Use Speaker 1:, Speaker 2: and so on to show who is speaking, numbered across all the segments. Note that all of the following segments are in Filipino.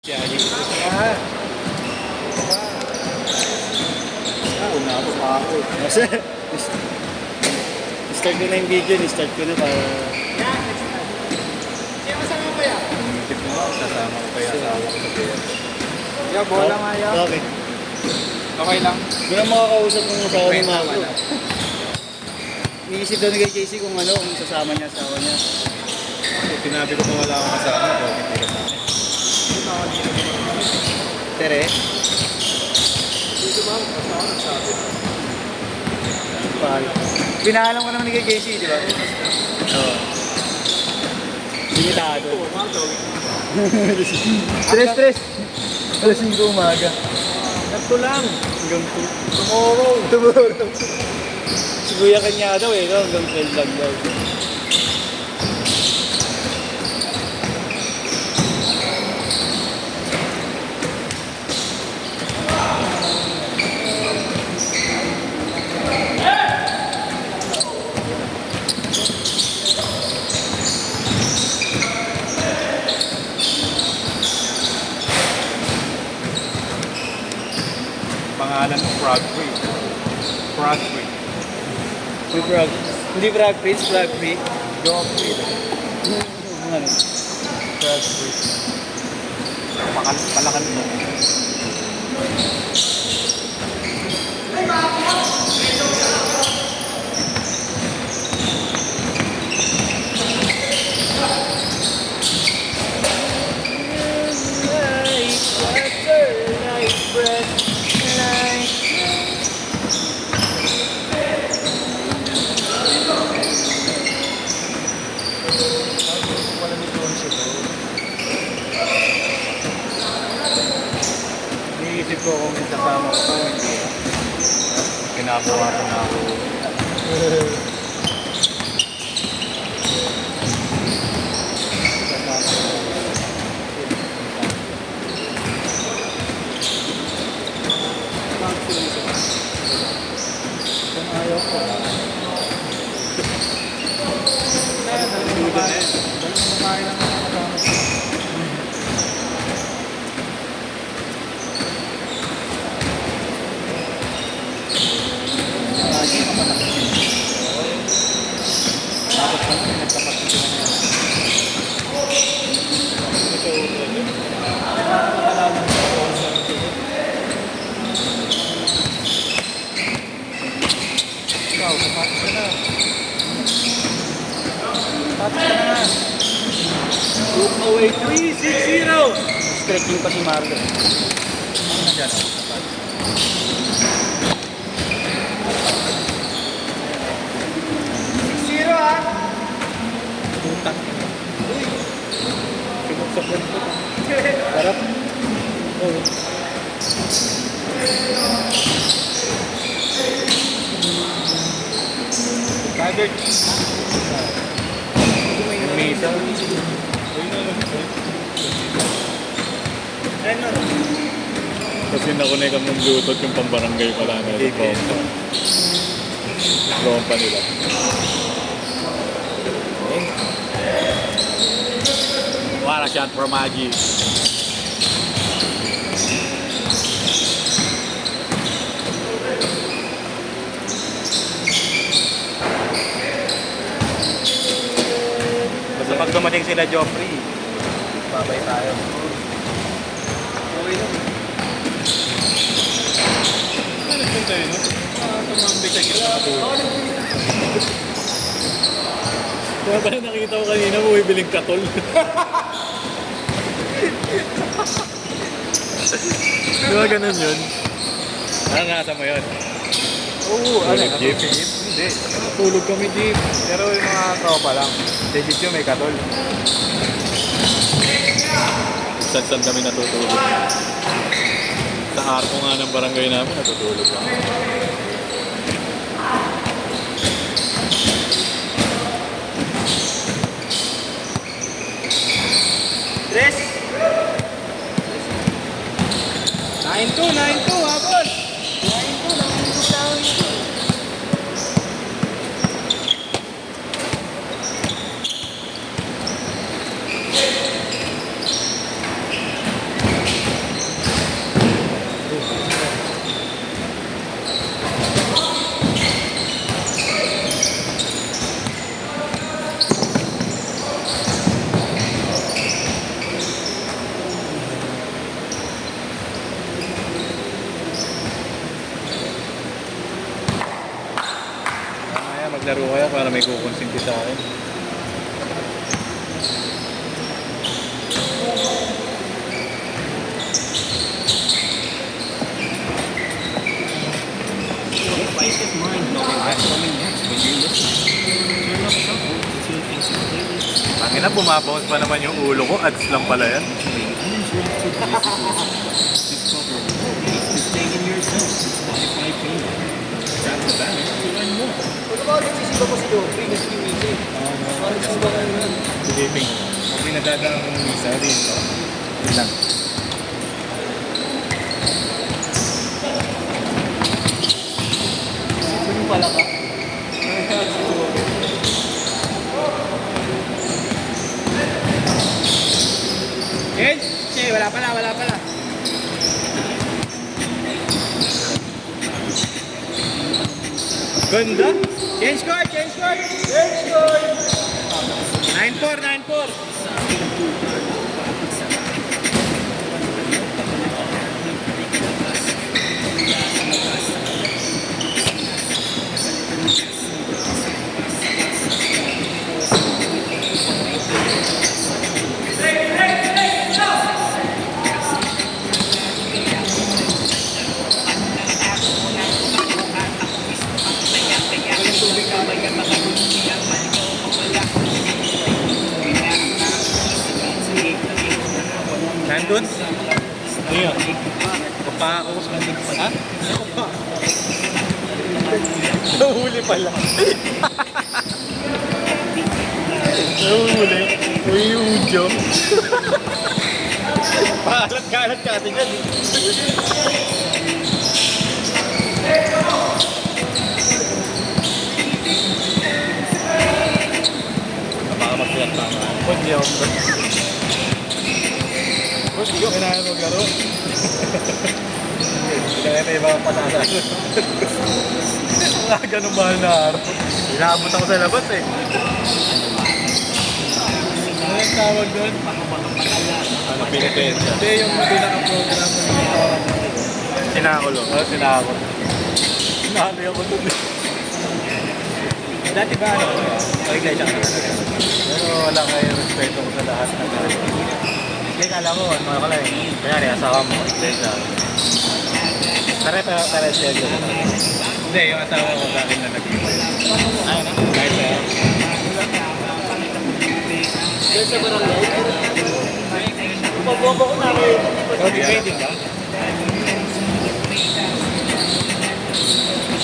Speaker 1: Yari.
Speaker 2: Una ako pa ako.
Speaker 1: Kasi, start ko na yung video, start ko na para...
Speaker 2: Kaya masama ko yan.
Speaker 3: Tip mo, kasama ko kaya asawa ko sa kaya.
Speaker 2: Yeah, bola nga yan.
Speaker 1: Okay.
Speaker 2: Okay lang.
Speaker 1: Doon ang makakausap ng asawa ni Marco.
Speaker 2: Wala.
Speaker 1: Iniisip daw ni kay Casey kung ano, kung sasama niya asawa niya.
Speaker 3: Sinabi ko kung wala akong kasama, bakit hindi kasama?
Speaker 1: Tere,
Speaker 2: Dito ba? Basta ako nagsabi.
Speaker 1: pahal. Pinahalam ka naman ni kay Casey, di ba? Oo. Limitado. Stress. Alas 5 umaga.
Speaker 2: Ito lang.
Speaker 1: Hanggang 2.
Speaker 2: Tomorrow.
Speaker 1: Si Kuya kanya daw no? Hanggang 12 lang daw.
Speaker 3: Pangalan mo, Frog Free. Frog Free.
Speaker 1: May frog. Hindi frog free, frog free.
Speaker 3: Dog Free.
Speaker 1: Ano?
Speaker 3: Frog Free. Palakan mo. Iniisip ko kung kasama ko, hindi. Ginagawa ko na ako.
Speaker 1: Kung ayaw ko.
Speaker 2: Ikaw, kapatid ka na. Kapatid ka na nga.
Speaker 1: Look away 360! Stretching pa si Marco.
Speaker 3: Ano na dyan ako?
Speaker 2: Zero ah.
Speaker 3: Putang. Sibok sa phone ko.
Speaker 1: Harap. Oh.
Speaker 2: Tiger.
Speaker 3: Misa.
Speaker 2: Ano?
Speaker 4: Kasi nakunay kang ng Bluetooth yung pambarangay pala na yung trompa. Trompa nila.
Speaker 3: What a shot for Maggie. Basta pag dumating sila Joffrey, babay tayo.
Speaker 2: Okay lang.
Speaker 4: Ano nagpunta yun? Tumambay sa gitna katulog. Kaya pala nakita ko kanina bumibiling katol. Di ba ganun yun? Nakangasa mo yun?
Speaker 2: Oo, ano?
Speaker 4: Tulog jeep?
Speaker 2: Hindi.
Speaker 4: Tulog kami jeep.
Speaker 2: Pero yung mga tropa lang. Legit yung may katol.
Speaker 4: Saan kami natutulog. Sa arko nga ng barangay namin natutulog kami.
Speaker 2: Tres. 9-2, 9-2, habol. 9-2 lang.
Speaker 4: makipaglaro kaya para may kukonsinti sa akin.
Speaker 2: Peace of mind knowing what's coming next when you're listening. Turn up shuffle to tune into the playlist.
Speaker 4: Ang ina, bumabounce pa naman yung ulo ko. Ads lang pala yan.
Speaker 2: Play uninterrupted music. Discover more ways to stay in your zone with Spotify Premium. Tap the banner to learn more.
Speaker 4: Siliping.
Speaker 3: Pag pinadadaan ng misa rin.
Speaker 4: Yun lang.
Speaker 1: Yung pala ka. Yes! Okay, wala pala, wala pala. Ganda. Change score, change score. Change score. 9-4, 9-4.
Speaker 4: Nandun? Iya. Papa ako. Ha? Nahuli pala. Nahuli. Uy, Ujo. Pahalat-kalat ka atin yan. Baka magsiyak tama. Hindi ako. Boss, hindi ko kailangan maglaro. Kaya may ibang patata. Wala ganun mahal na araw. Inaabot ako sa labas eh.
Speaker 1: Ano yung tawag doon?
Speaker 4: Ano, pinitensya?
Speaker 1: Hindi, yung pinaka-program mo.
Speaker 4: Sinakulo. Oo, sinakulo. Nahali ako doon eh.
Speaker 1: Dati ba ano? Pag-iglesia ka talaga.
Speaker 4: Pero wala kayo respeto ko sa lahat na gano'n. Hindi, kala ko, ano ako lang eh. Kanyari, asawa mo, iglesia. Tara siya dyan.
Speaker 1: Hindi, yung asawa ko sa akin na nag-iway.
Speaker 4: Ayun na, kahit sa'yo.
Speaker 1: Doon sa barangay? Pag-bobo ko namin.
Speaker 4: Pag-grading ka?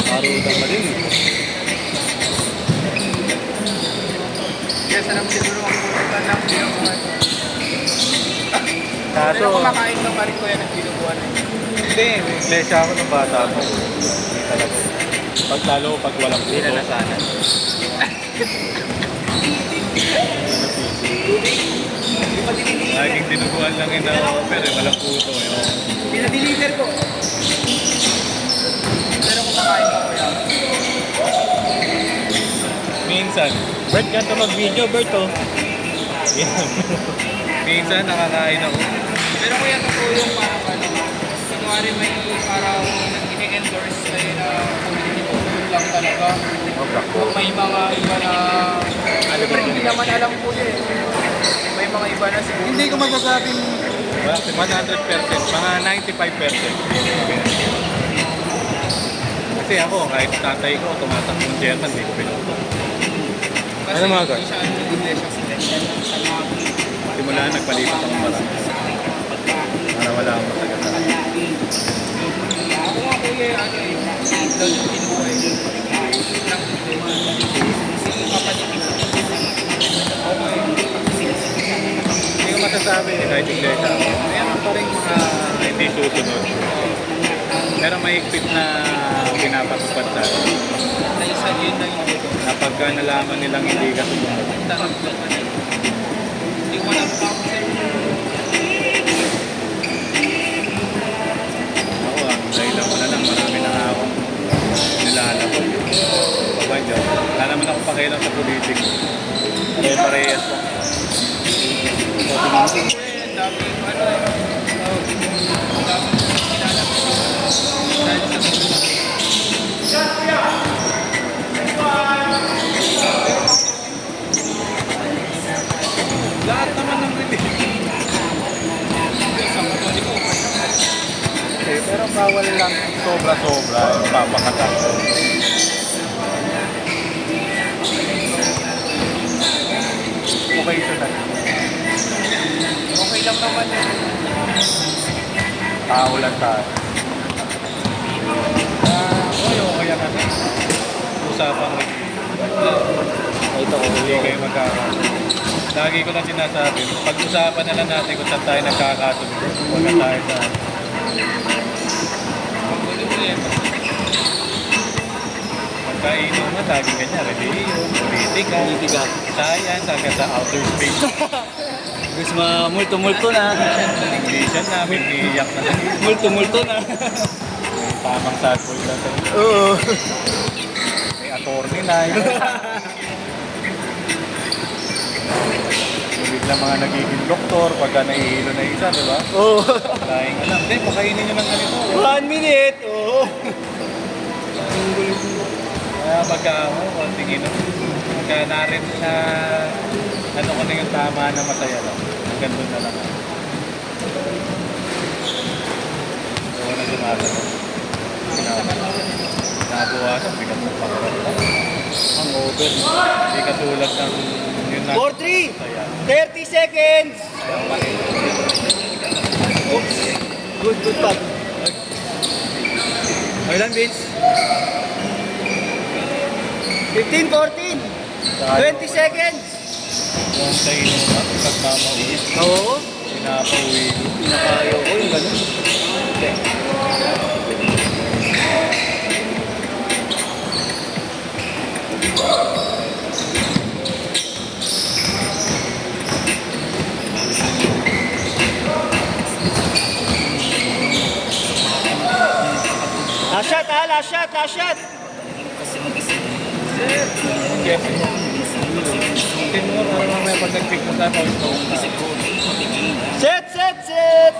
Speaker 4: Parutan pa din eh.
Speaker 1: Kaya sarap siguro ang pagkakas ng binubuhan.
Speaker 4: Kaso,
Speaker 1: Pero kumakain ka pa rin ko yan ng binubuhan.
Speaker 4: hindi, may iglesia ako ng bata ko. Hindi talaga. Pag lalo, pag walang
Speaker 1: Hindi
Speaker 4: puto.
Speaker 1: na nasana.
Speaker 4: Laging dinuguan lang yun ako, pero walang puto yun.
Speaker 1: Pinadeliver ko. Pero kumakain ka ko yan.
Speaker 4: Minsan, Bert, ganito mag-video, Bert, oh. Yan. Minsan, nakakain ako.
Speaker 1: Pero kuya, totoo yung parang ano, kunwari may parang ini-endorse kayo na community food lang talaga. Kung may mga iba na, ano ba, hindi naman alam po yun. May mga iba na siguro.
Speaker 3: Hindi ko masasabing
Speaker 4: 100%, mga 95%. Kasi ako, kahit tatay ko, tumatakbong German, hindi ko pinuto.
Speaker 1: Kasi
Speaker 4: Ano mga
Speaker 1: hindi siya iglesia sila.
Speaker 4: Simula, nagpalipat ako marami. Para wala akong masagatan.
Speaker 1: Ako nga kuya, ano eh, doon yung pinuhay. Lang yung kapatid ko. Okay.
Speaker 4: Hindi ko masasabi kahit iglesia ako. Meron pa rin mga hindi susunod. Pero may higpit na pinapatupad sa akin.
Speaker 1: Dahil sa yun na yung dito.
Speaker 4: Na pagka nalaman nilang hindi ka sumunod.
Speaker 1: Tarap lang na yun. Hindi ko alam pa ako sa'yo.
Speaker 4: Ako dahilan ko na lang, marami na nga akong nilalabot. Pabadyo. Wala naman ako pakialam sa politics. Pare-parehas lang.
Speaker 1: Ang dami, ano eh. Ang dami kilala ko. Dahil sa
Speaker 4: Pero bawal lang sobra-sobra yung papakagat. Okay ito na.
Speaker 1: Okay lang naman yun.
Speaker 4: Tao lang tayo. Okay yan natin. Usapang
Speaker 3: Ito ko.
Speaker 4: hindi kayo magkakaroon. Lagi ko lang sinasabi, pag-usapan na lang natin kung saan tayo nagkakasundo. Huwag na tayo sa... Pagkainom na, lagi ganyan. Religion, politika, science, hanggang sa outer space.
Speaker 3: Gusto multo-multo na.
Speaker 4: English namin, iiyak na sa
Speaker 3: Multo-multo na.
Speaker 4: may tamang sad boy na sa
Speaker 3: Oo.
Speaker 4: may attorney na. Bigla mga nagiging doktor pagka nahihilo na isa, di ba?
Speaker 3: Oo.
Speaker 4: Laing alam. Hindi, pakainin nyo ng ganito.
Speaker 3: 1 minute. Oo.
Speaker 4: Kaya pagka konting inom, pagka narin na ano ko na yung tama na masaya lang. Hanggang doon na lang. Oo na sumasagot. Nabuwasan, bigat ng pangkaroon.
Speaker 3: Ang over.
Speaker 4: Hindi katulad ng yun na.
Speaker 3: 4-3.
Speaker 4: Saya.
Speaker 3: 30 seconds. Oops. Good pad. Okay lang, Vince. 15, 14. 20 seconds.
Speaker 4: Yung sa inuman, pagmamauwi,
Speaker 3: Oo.
Speaker 4: pinapauwi ko.
Speaker 3: Pinakayo ko yung ganun. Last shot ha, last shot, last shot.
Speaker 4: Yes. Tingnan mo, para mamaya pag nag-pick mo tayo, pauwi ko.
Speaker 3: Set, set, set.